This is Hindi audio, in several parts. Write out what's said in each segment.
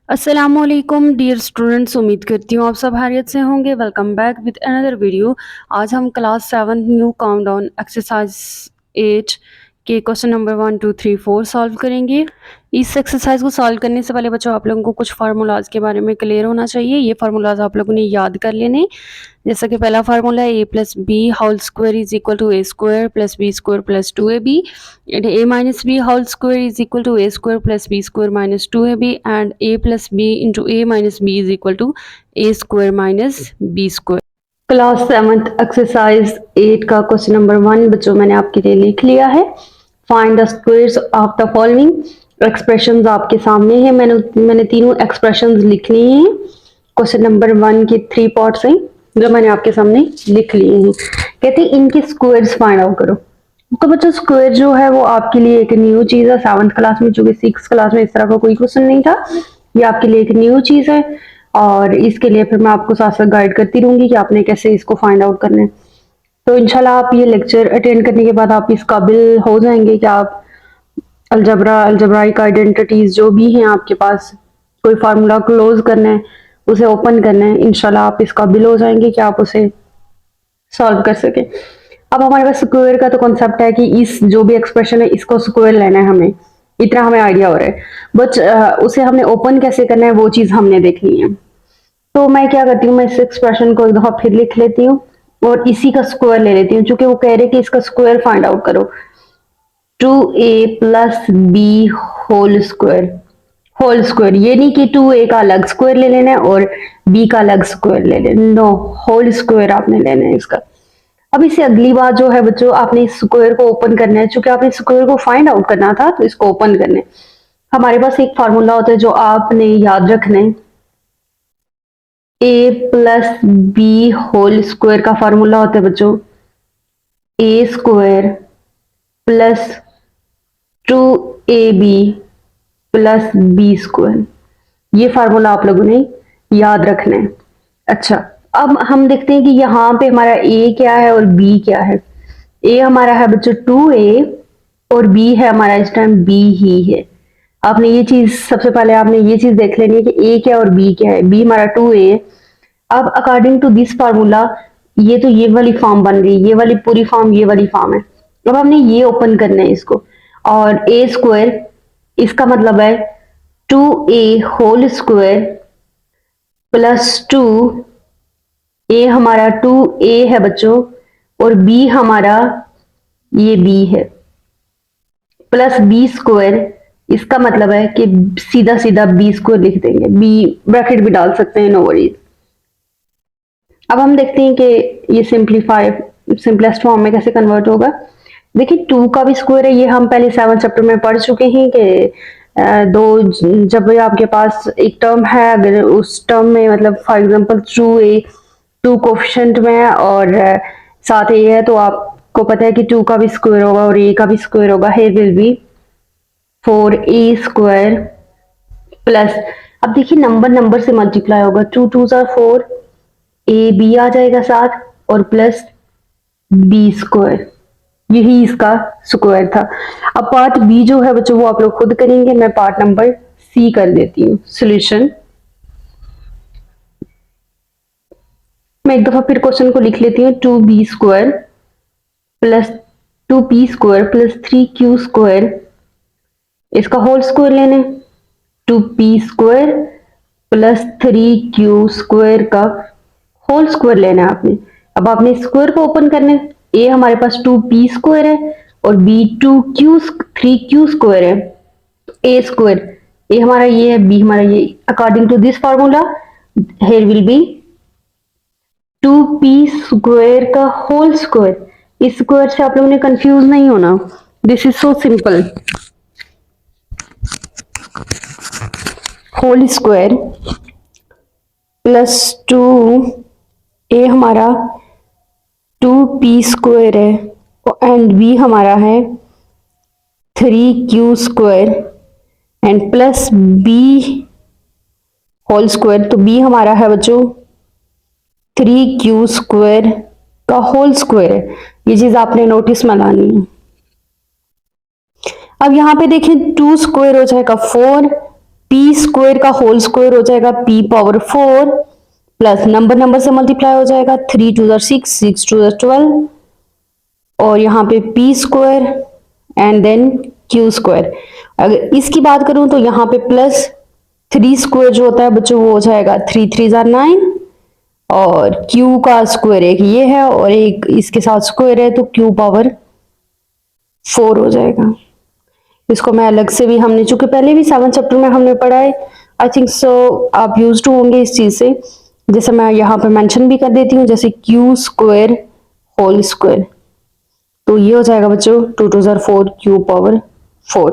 अस्सलामुअलैकुम डियर स्टूडेंट्स, उम्मीद करती हूँ आप सब खैरियत से होंगे। Welcome back with another video. आज हम क्लास 7 न्यू काउंटडाउन एक्सरसाइज 8 के क्वेश्चन नंबर 1 2 3 4 सॉल्व करेंगे। इस एक्सरसाइज को सॉल्व करने से पहले बच्चों आप लोगों को कुछ फार्मूलाज के बारे में क्लियर होना चाहिए। ये फार्मूलाज आप लोगों ने याद कर लेने। जैसा कि पहला फार्मूला है a+b whole square is equal to a square plus b square plus 2ab and a minus b whole square is equal to a square plus b square minus 2ab and a plus b into a minus b is equal to a square minus b square। Class 7th exercise 8 का क्वेश्चन नंबर 1 बच्चों मैंने आपके लिए लिख लिया है। Find the squares of the following expressions आपके सामने है। मैंने तीनों एक्सप्रेशंस लिख ली हैं। क्वेश्चन नंबर 1 के 3 पार्ट्स हैं जो मैंने आपके सामने लिख लिए हैं। कहते हैं इनके स्क्वायर्स फाइंड आउट करो। तो बच्चों स्क्वायर जो है वो आपके लिए एक न्यू चीज है। 7th क्लास में, चूंकि 6th क्लास में इस तरह का कोई क्वेश्चन नहीं था, ये आपके लिए एक न्यू चीज है और इसके लिए फिर मैं आपको साथ साथ गाइड करती रहूंगी कि आपने कैसे इसको फाइंड आउट करना है। तो इंशाल्लाह आप ये लेक्चर अटेंड करने के बाद आप इस काबिल हो जाएंगे कि आप अलजबराइक आइडेंटिटीज जो भी हैं आपके पास, कोई फार्मूला क्लोज करना है, उसे ओपन करना है, इंशाल्लाह आप इस काबिल हो जाएंगे कि आप उसे सॉल्व कर सके। अब हमारे पास स्क्वायर का तो कॉन्सेप्ट है कि इस जो भी एक्सप्रेशन है इसको स्क्वायर लेना है, हमें इतना हमें आइडिया हो रहा है, बट उसे हमने ओपन कैसे करना है वो चीज हमने देखनी है। तो मैं क्या करती हूँ, मैं इस एक्सप्रेशन को एक दफा फिर लिख लेती हूँ और इसी का स्क्वायर ले लेती हूँ, क्योंकि वो कह रहे कि इसका स्क्वायर फाइंड आउट करो। 2a plus B whole square, whole square ये नहीं कि 2a का अलग स्क्वायर ले लेना है और b का अलग स्क्वायर ले लेना, नो, होल स्क्वायर आपने लेना है इसका। अब इससे अगली बात जो है बच्चों, आपने इस स्क्वायर को ओपन करना है। चूंकि आपने स्क्वायर को फाइंड आउट करना था तो इसको ओपन करना है। हमारे पास एक फार्मूला होता है जो आपने याद रखना है। a plus B whole square का फार्मूला होता है बच्चों a square plus 2ab plus b square. ये फार्मूला आप लोगों ने याद रखना है। अच्छा, अब हम देखते हैं कि यहाँ पे हमारा a क्या है और b क्या है। a हमारा है बच्चों 2a और b है हमारा इस टाइम b ही है। आपने ये चीज सबसे पहले आपने ये चीज देख लेनी है कि a क्या और b क्या है। b हमारा 2a है। अब अकॉर्डिंग टू दिस फार्मूला ये तो ये वाली फॉर्म बन गई, ये वाली पूरी फॉर्म ये वाली फॉर्म है। अब हमने ये ओपन करना है इसको, और a स्क्वायर इसका मतलब है 2a whole square plus 2, a हमारा 2a है बच्चों और b हमारा ये b है, प्लस b स्क्वायर। इसका मतलब है कि सीधा सीधा b स्क्वायर लिख देंगे, b ब्रैकेट भी डाल सकते हैं, नो वरीज। अब हम देखते हैं कि ये सिंपलेस्ट फॉर्म में कैसे कन्वर्ट होगा। देखिए 2 का भी स्क्वायर है, ये हम पहले 7th चैप्टर में पढ़ चुके हैं कि जब आपके पास एक टर्म है, अगर उस टर्म में मतलब फॉर एग्जांपल 2 कोफिशिएंट में है और साथ ए है, तो आपको पता है कि 2 का भी स्क्वायर होगा और ए का भी स्क्वायर होगा। Here will be 4a square plus, अब देखिए नंबर से मल्टीप्लाई होगा, 2 2s are 4, ए बी आ जाएगा साथ और प्लस बी स्क्वायर, यही इसका स्क्वायर था। अब पार्ट बी जो है बच्चों वो आप लोग खुद करेंगे, मैं पार्ट नंबर सी कर देती हूँ सॉल्यूशन। मैं एक दफा फिर क्वेश्चन को लिख लेती हूँ। 2b square plus 2p square plus 3q square, इसका होल स्क्वायर लेने, 2p square plus 3q square का होल स्क्वायर लेना है आपने। अब आपने स्क्वायर को ओपन करना है। a हमारे पास 2p स्क्वायर है और b 3q स्क्वायर है, तो a स्क्वायर, a हमारा ये है, b हमारा ये। According to this formula here will be 2p square का होल स्क्वायर। इस स्क्वायर से आप लोगों ने कंफ्यूज नहीं होना, this is so simple. Whole square plus 2a हमारा 2p स्क्वायर है एंड b हमारा है 3q square and plus b whole square. तो b हमारा है बच्चों 3q स्क्वायर का होल स्क्वायर है। ये चीज आपने नोटिस में लानी है। अब यहाँ पे देखें 2 स्क्वायर हो जाएगा 4 पी स्क्वायर का होल स्क्वायर हो जाएगा पी पावर 4 प्लस नंबर से मल्टीप्लाई हो जाएगा 3 टू द 6, 6 टू द 12 और यहाँ पे p square and then q square. अगर इसकी बात करूं तो यहाँ पे प्लस 3 स्क्वायर जो होता है बच्चों वो हो जाएगा 3 3 जार 9 और क्यू का स्क्वायर एक ये है और एक इसके साथ स्क्वायर है तो क्यू पावर 4 हो जाएगा। इसको मैं अलग से भी हमने चूंकि पहले भी 7 चैप्टर में हमने पढ़ा है आई थिंक सो आप यूज्ड होंगे इस चीज से। जैसे मैं यहाँ पे मेंशन भी कर देती हूँ जैसे क्यू स्क्वायर होल स्क्वायर तो ये हो जाएगा बच्चों 2 2 जार 4 क्यू पावर 4।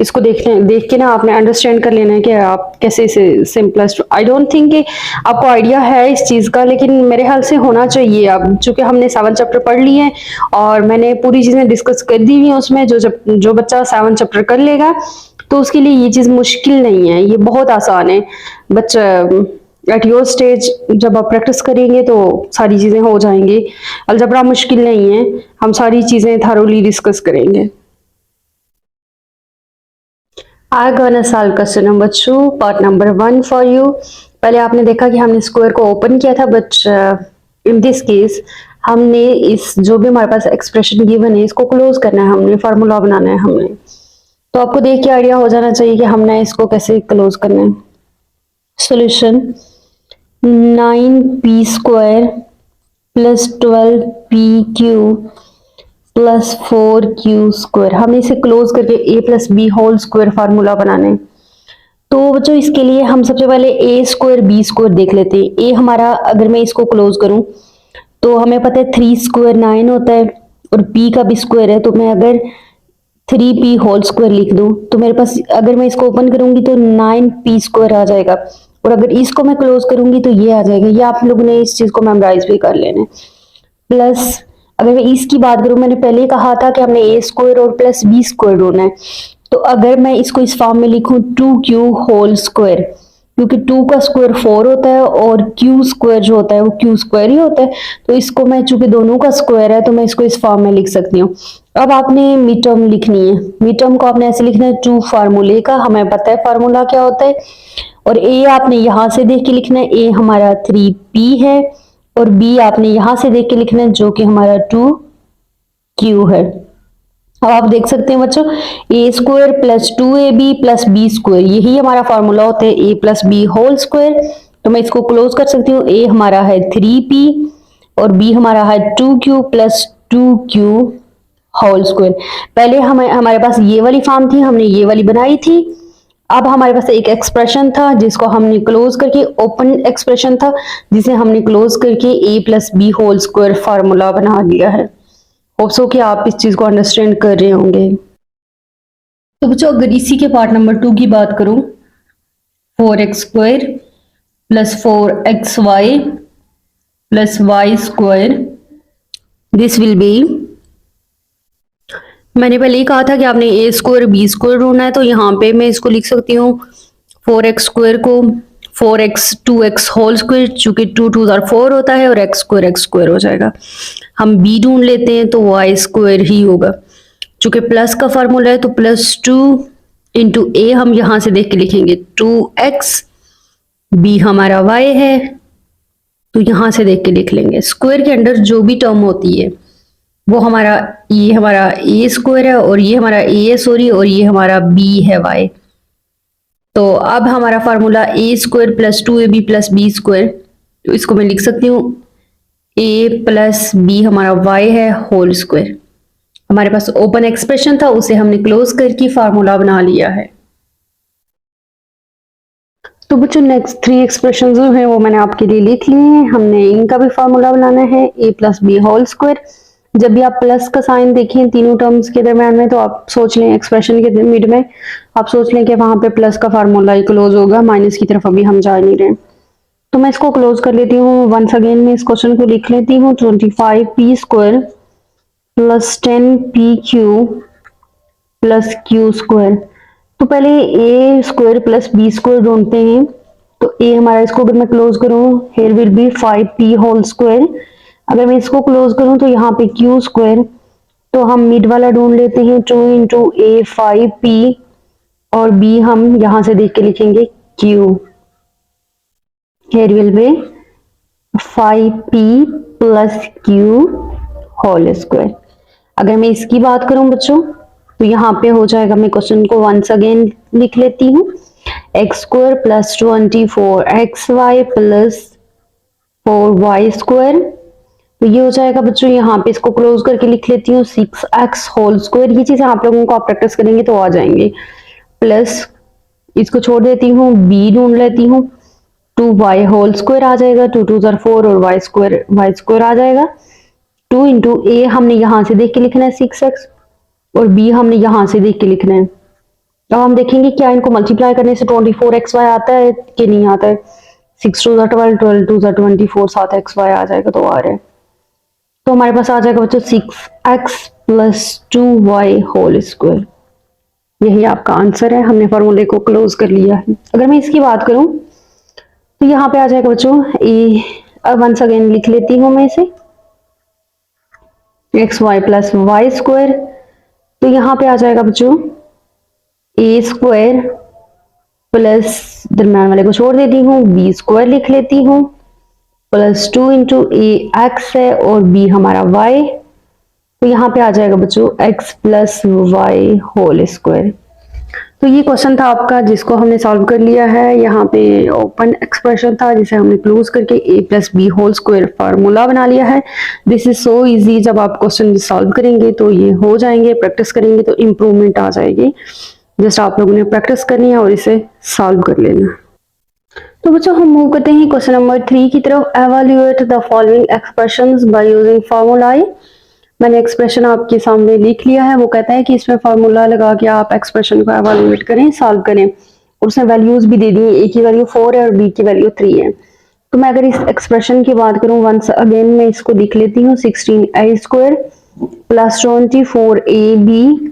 इसको देख के ना आपने अंडरस्टैंड कर लेना है कि आप कैसे इसे सिंपलेस्ट। आई डोंट थिंक कि आपको आइडिया है इस चीज का लेकिन मेरे ख्याल से होना चाहिए। अब चूंकि हमने 7 चैप्टर पढ़ लिए हैं और मैंने पूरी चीजें डिस्कस कर दी हुई हैं उसमें जो बच्चा 7 चैप्टर कर लेगा तो उसके लिए ये चीज मुश्किल नहीं है, ये बहुत आसान है। बच्चा एट योर स्टेज जब आप प्रैक्टिस करेंगे तो सारी चीजें हो जाएंगी। अलजबरा मुश्किल नहीं है, हम सारी चीजें thoroughly डिस्कस करेंगे। I gonna solve question number 2 part number 1 for you। पहले आपने देखा कि हमने स्क्वायर को ओपन किया था बट इन दिस केस हमने इस जो भी हमारे पास एक्सप्रेशन गिवन है इसको क्लोज करना है, हमने फार्मूला बनाना है हमने। तो आपको देख के आइडिया हो जाना चाहिए कि हमने इसको कैसे क्लोज करना है। Solution 9p square plus 12pq plus 4q square, हमें इसे क्लोज करके a plus B whole square formula बनाना है। तो बच्चों इसके लिए हम सबसे पहले a स्क्वायर बी स्क्वायर देख लेते हैं। a हमारा अगर मैं इसको क्लोज करूं तो हमें पता है 3 स्क्वायर 9 होता है और p का भी स्क्वायर है तो मैं अगर 3p होल स्क्वायर लिख दूं तो मेरे पास अगर मैं इसको ओपन करूंगी तो 9p स्क्वायर आ जाएगा और अगर इसको मैं क्लोज करूंगी तो ये आ जाएगा। ये आप लोगों ने इस चीज को मेमोराइज भी कर लेना है। प्लस अगर मैं इसकी बात करूं मैंने पहले ही कहा था कि हमने a स्क्वायर और प्लस b स्क्वायर ढूंढना है। तो अगर मैं इसको इस फॉर्म में लिखूं 2q होल स्क्वायर क्योंकि 2 का स्क्वायर 4 होता है और q स्क्वायर जो होता है वो q स्क्वायर ही होता है तो इसको मैं चूंकि दोनों का स्क्वायर है तो मैं इसको इस फॉर्म में लिख सकती हूँ। अब आपने मिड टर्म लिखनी है, मिड टर्म को आपने ऐसे लिखना है 2 फार्मूले का, हमें पता है फार्मूला क्या होता है और a आपने यहां से देख के लिखना है, a हमारा 3p है और b आपने यहां से देख के लिखना है जो कि हमारा 2q है। अब आप देख सकते हैं बच्चों a square plus 2ab plus b square यही हमारा फार्मूला होता है a plus B whole square. तो मैं इसको क्लोज कर सकती हूँ, a हमारा है 3p और b हमारा है 2q plus 2q whole square. पहले हमारे पास ये वाली फॉर्म थी, हमने ये वाली बनाई थी। अब हमारे पास एक एक्सप्रेशन था जिसको हमने क्लोज करके ओपन एक्सप्रेशन था जिसे हमने क्लोज करके a plus B whole square formula बना लिया है। होप सो कि आप इस चीज को अंडरस्टैंड कर रहे होंगे। तो बच्चों अगर इसी के पार्ट नंबर 2 की बात करूं 4x square plus 4xy plus y square this will be, मैंने पहले ही कहा था कि आपने a स्क्वायर बी स्क्वायर ढूंढना है तो यहाँ पे मैं इसको लिख सकती हूँ 4x स्क्वायर को 4x 2x होल स्क्वायर चूंकि 2 2 4 होता है और x स्क्वायर हो जाएगा। हम b ढूंढ लेते हैं तो y स्क्वायर ही होगा चूंकि प्लस का फार्मूला है तो प्लस 2 इंटू a हम यहां से देख के लिखेंगे 2x, b हमारा y है तो यहां से देख के लिख लेंगे। स्क्वायर के अंदर जो भी टर्म होती है वो ये हमारा a स्क्वायर है और ये हमारा a है सॉरी और ये हमारा b है y। तो अब हमारा formula a square plus 2ab plus b square, तो इसको मैं लिख सकती हूँ a प्लस b हमारा y है होल स्क्वायर। हमारे पास ओपन एक्सप्रेशन था उसे हमने क्लोज करके फार्मूला बना लिया है। तो बच्चों नेक्स्ट 3 एक्सप्रेशन जो है वो मैंने आपके लिए लिख लिए हैं, हमने इनका भी फार्मूला बनाना है a plus B whole square. जब भी आप प्लस का साइन देखें तीनों टर्म्स के दरम्यान में तो आप सोच लें एक्सप्रेशन के मिड में आप सोच लें कि वहां पे प्लस का फार्मूला ही क्लोज होगा, माइनस की तरफ अभी हम जा नहीं रहे। तो मैं इसको क्लोज कर लेती हूँ। वंस अगेन मैं इस क्वेश्चन को लिख लेती हूँ 25p square plus 10pq plus q square. तो पहले a square plus b square ढूंढते हैं तो a हमारा, इसको अगर मैं क्लोज करूँ here will be 5p whole square. अगर मैं इसको क्लोज करूं तो यहाँ पे q स्क्वायर, तो हम मिड वाला ढूंढ लेते हैं 2 इंटू a 5p और b हम यहां से देख के लिखेंगे q। here will be 5p plus q whole square. अगर मैं इसकी बात करूं बच्चों तो यहाँ पे हो जाएगा, मैं क्वेश्चन को वंस अगेन लिख लेती हूँ, x square plus 24xy plus 4y square. तो ये हो जाएगा बच्चों, यहाँ पे इसको क्लोज करके लिख लेती हूँ 6x होल स्क्वायर। ये चीजें आप लोगों को आप प्रैक्टिस करेंगे तो आ जाएंगे। प्लस इसको छोड़ देती हूँ, b ढूंढ लेती हूँ, 2y होल स्क्वायर आ जाएगा, 2 2 4 और y स्क्वायर आ जाएगा। 2 इंटू ए हमने यहां से देख के लिखना है 6x, और b हमने यहां से देख के लिखना है। अब हम देखेंगे क्या इनको मल्टीप्लाई करने से 24xy आता है कि नहीं आता है। 6 2 12, 12 2 24, 7xy आ जाएगा तो आ रहा है। तो हमारे पास आ जाएगा बच्चों 6x plus 2y whole square. यही आपका आंसर है। हमने फॉर्मूले को क्लोज कर लिया है। अगर मैं इसकी बात करूं तो यहाँ पे आ जाएगा बच्चों ए, वंस अगेन लिख लेती हूँ मैं इसे, x y plus y square. तो यहाँ पे आ जाएगा बच्चों ए स्क्वायर प्लस, दरम्यान वाले को छोड़ देती हूँ, बी स्क्वायर लिख लेती हूँ, प्लस 2 इंटू ए एक्स है और बी हमारा वाई। तो यहाँ पे आ जाएगा बच्चों x plus y whole square. तो ये क्वेश्चन था आपका जिसको हमने सॉल्व कर लिया है। यहाँ पे ओपन एक्सप्रेशन था जिसे हमने क्लोज करके a plus B whole square formula बना लिया है। This is so easy. जब आप क्वेश्चन सॉल्व करेंगे तो ये हो जाएंगे, प्रैक्टिस करेंगे तो इम्प्रूवमेंट आ जाएगी। जस्ट आप लोगों ने प्रैक्टिस करनी है और इसे सॉल्व कर लेना। तो बच्चों हम मूव करते हैं क्वेश्चन नंबर 3 की तरफ। Evaluate the following expressions by using formulae. मैंने एक्सप्रेशन आपके सामने लिख लिया है। वो कहता है कि इसमें फार्मूला लगा के आप एक्सप्रेशन को एवेल्युएट करें, सॉल्व करें। और उसने वैल्यूज भी दे दी है, ए की वैल्यू 4 है और बी की वैल्यू 3 है। तो मैं अगर इस एक्सप्रेशन की बात करूं, वंस अगेन मैं इसको लिख लेती हूँ 16a square plus 24ab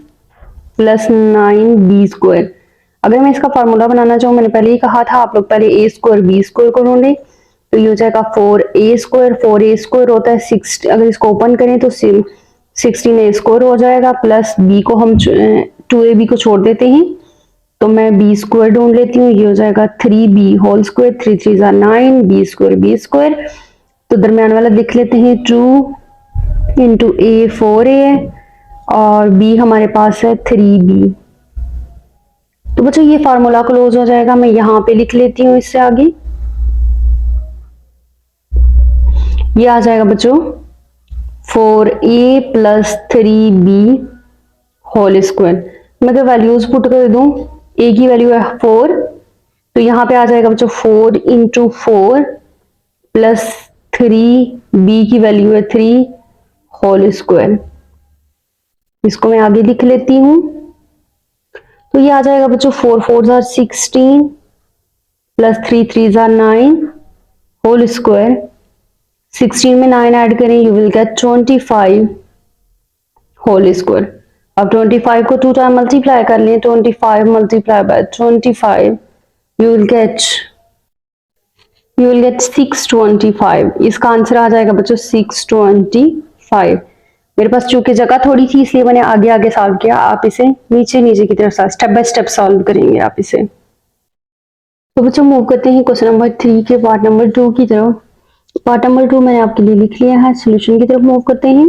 plus 9b square. अगर मैं इसका फार्मूला बनाना चाहूँ, मैंने पहले ही कहा था आप लोग पहले ए स्क्वायर बी स्क्वायर को ढूंढे। तो ये हो जाएगा 4a स्क्वायर होता है 6। अगर इसको ओपन करें तो 16a स्क्वायर हो जाएगा, प्लस b को हम 2ab को छोड़ देते हैं तो मैं b स्क्वायर ढूंढ लेती हूँ। ये हो जाएगा 3b whole square, 3 3 9, b square. तो दरमियान वाला लिख लेते हैं 2 इंटू ए 4a है और b हमारे पास है 3b। तो बच्चों ये फार्मूला क्लोज हो जाएगा। मैं यहाँ पे लिख लेती हूँ इससे आगे, ये आ जाएगा बच्चों 4a plus 3b whole square. मैं अगर वैल्यूज पुट कर दूं, a की वैल्यू है 4, तो यहाँ पे आ जाएगा बच्चों 4 इंटू 4 प्लस 3b की वैल्यू है 3 होल स्क्वायर। इसको मैं आगे लिख लेती हूँ। तो ये आ जाएगा बच्चों 4 4 16 प्लस 3 3 9 होल स्क्वायर। 16 में 9 ऐड करें, you will get 25 whole square. अब 25 को 2 टाइम मल्टीप्लाई कर लें, 25 multiply by 25, you will get 625। इसका आंसर आ जाएगा बच्चों 625। मेरे पास चूंकि जगह थोड़ी थी इसलिए मैंने आगे आगे सॉल्व किया। आप इसे नीचे नीचे की तरफ स्टेप बाय स्टेप सॉल्व करेंगे आप इसे। तो बच्चों मूव करते हैं क्वेश्चन नंबर 3 के पार्ट नंबर 2 की तरफ। पार्ट नंबर 2 मैंने आपके लिए लिख लिया है। सोल्यूशन की तरफ मूव करते हैं।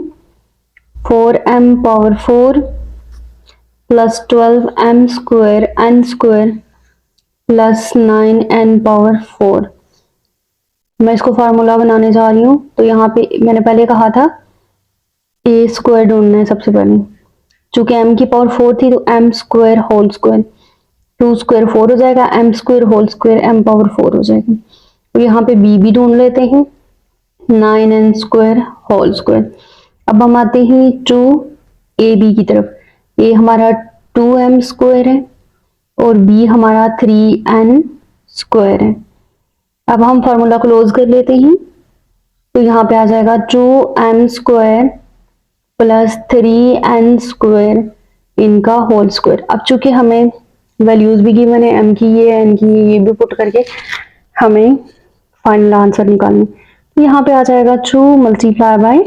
4m power 4 plus 12m square n square plus 9n power 4। मैं इसको फार्मूला बनाने जा रही हूँ। तो यहाँ पे मैंने पहले कहा था ए स्क्वायर ढूंढना है सबसे पहले। चूंकि m की पावर 4 थी तो m square whole square, 2 square 4 हो जाएगा, m square whole square m power 4 हो जाएगा। तो यहाँ पे b भी ढूंढ लेते हैं, 9n स्क्वायर होल स्क्वायर। अब हम आते हैं 2ab की तरफ। a हमारा 2m स्क्वायर है और b हमारा 3n स्क्वायर है। अब हम फार्मूला क्लोज कर लेते हैं। तो यहाँ पे आ जाएगा 2m square plus 3n square इनका होल स्क्वायर। अब चूंकि हमें वैल्यूज भी गिवन है, m की ये n की ये भी पुट करके हमें फाइनल आंसर निकालनी। तो यहाँ पे आ जाएगा 2 मल्टीप्लाई बाय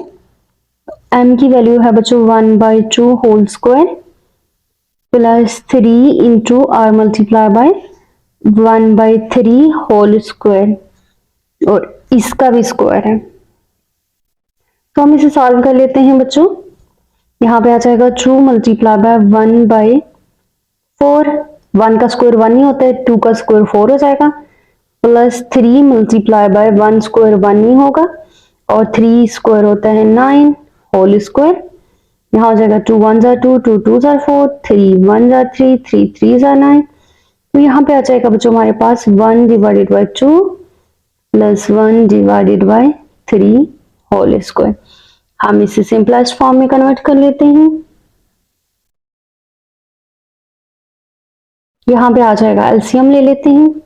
m की वैल्यू है बच्चों 1/2 whole square plus 3 into r multiply by 1/3 whole square, और इसका भी स्क्वायर है। तो हम इसे सॉल्व कर लेते हैं बच्चों। यहाँ पे आ जाएगा 2 मल्टीप्लाई बाय 1/4, 1 का स्क्वायर 1 ही होता है, 2 का स्क्वायर 4 हो जाएगा, प्लस 3 मल्टीप्लाई बाय 1 स्क्वायर 1 ही होगा, और 3 स्क्वायर होता है 9 होल स्क्वायर। यहाँ हो जाएगा 2 1 जा 2, 2 2 जा 4, 3 1 जा 3, 3 3 जा 9। तो यहाँ पे आ जाएगा बच्चों हमारे पास 1 divided by 2 plus 1 divided by 3 whole square. हम इसे सिंपलेस्ट फॉर्म में कन्वर्ट कर लेते हैं। यहाँ पे आ जाएगा एलसीएम ले लेते हैं।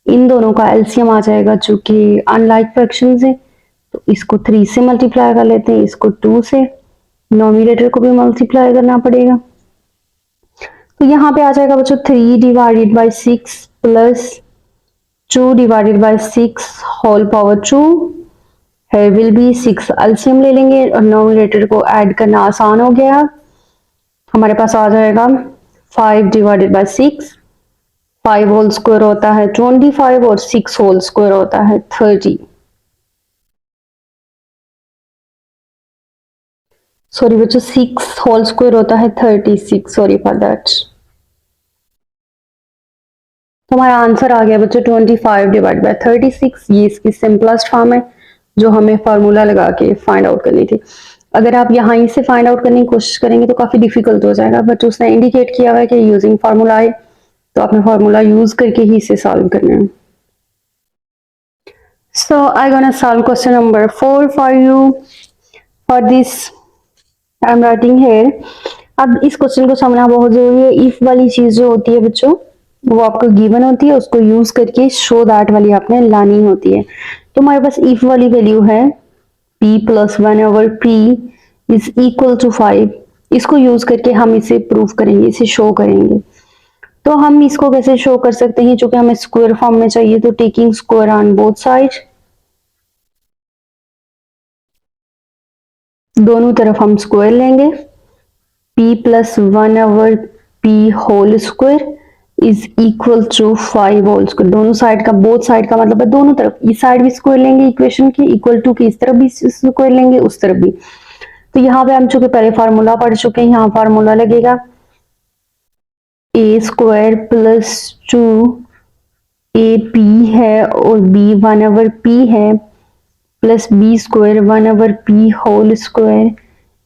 इन दोनों का एलसीएम आ जाएगा, जो कि अनलाइक फ्रैक्शंस है, तो इसको 3 से मल्टीप्लाई कर लेते हैं, इसको 2 से, नोमिनेटर को भी मल्टीप्लाई करना पड़ेगा। तो यहाँ पे आ जाएगा बच्चों 3 divided by 6 plus 2 divided by 6 whole power 2। here will be 6 LCM ले लेंगे और नोमिनेटर को ऐड करना आसान हो गया। हमारे पास आ जाएगा 5 डिवाइडेड बाय 6, 5 होल स्क्वायर होता है 25 और 6 होल स्क्वायर होता है 30। सॉरी बच्चों, 6 होल स्क्वायर होता है 36, सॉरी फॉर दैट। तो हमारा आंसर आ गया बच्चों 25 डिवाइड बाय 36। ये इसकी सिंपलेस्ट फॉर्म है जो हमें फार्मूला लगा के फाइंड आउट करनी थी। अगर आप यहाँ से फाइंड आउट करने की कोशिश करेंगे तो काफी डिफिकल्ट हो जाएगा, बट उसने इंडिकेट किया हुआ है कि यूजिंग फार्मूला है, तो आपने फार्मूला यूज करके ही इसे सॉल्व करना है। So I gonna solve question number 4 for you. For this I am writing here. अब इस क्वेश्चन को समझना बहुत जरूरी है। इफ वाली चीज जो होती है बच्चों, वो आपको गिवन होती है, उसको यूज करके शो दैट वाली आपने लानी होती है। तो हमारे पास इफ वाली वैल्यू है p plus 1/p is equal to 5। इसको यूज करके हम इसे प्रूव करेंगे, इसे शो करेंगे। तो हम इसको कैसे शो कर सकते हैं, चूंकि हमें स्क्वायर फॉर्म में चाहिए, तो taking square on both side, दोनों तरफ हम स्क्वायर लेंगे। p plus 1/p whole square is equal to 5 whole square. दोनों साइड का, बोथ साइड का मतलब है दोनों तरफ, इस साइड भी स्क्वायर लेंगे इक्वेशन के, इक्वल टू की इस तरफ भी स्क्वायर लेंगे, उस तरफ भी। तो यहाँ पे हम चूंकि पहले फार्मूला पढ़ चुके हैं, यहाँ फार्मूला लगेगा a स्क्वायर प्लस 2ab है और b 1/p है, plus b square 1/p whole square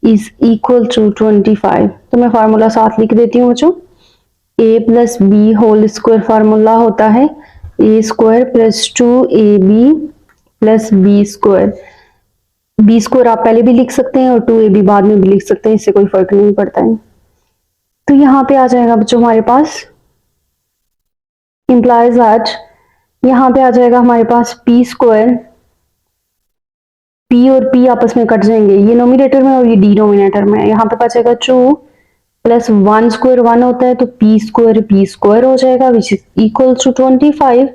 is equal to 25। तो मैं फार्मूला साथ लिख देती हूँ बच्चों। a plus B whole square formula होता है a square plus 2ab plus b square. b square आप पहले भी लिख सकते हैं और 2ab बाद में भी लिख सकते हैं, इससे कोई फर्क नहीं पड़ता है। तो यहाँ पे आ जाएगा बच्चों हमारे पास इंप्लाइज दैट, यहाँ पे आ जाएगा हमारे पास p स्क्वायर, p और p आपस में कट जाएंगे, ये नोमिनेटर में और ये डिनोमिनेटर में। यहाँ पे बचेगा 2 प्लस 1 स्क्वायर 1 होता है, तो p स्क्वायर हो जाएगा विच इज इक्वल टू 25।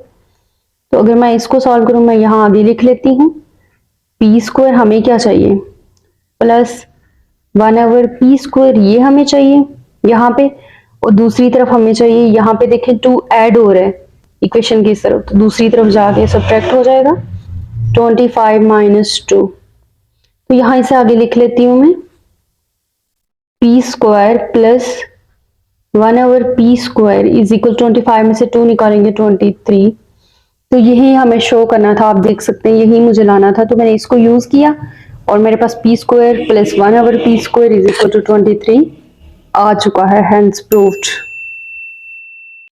तो अगर मैं इसको सॉल्व करूं, मैं यहाँ आगे लिख लेती हूँ p स्क्वायर हमें क्या चाहिए, प्लस 1/p स्क्वायर ये हमें चाहिए यहाँ पे, और दूसरी तरफ हमें चाहिए, यहाँ पे देखें 2 ऐड हो रहा है इक्वेशन की तरफ, तो दूसरी तरफ जाके सब्ट्रैक्ट हो जाएगा 25 माइनस 2। तो यहाँ इसे आगे लिख लेती हूँ मैं, p square plus 1/p square is equal 25 में से 2 निकालेंगे 23। तो यही हमें शो करना था, आप देख सकते हैं यही मुझे लाना था, तो मैंने इसको यूज किया और मेरे पास p square plus 1/p square is equal to 23 आ चुका है, हेंस प्रूव्ड।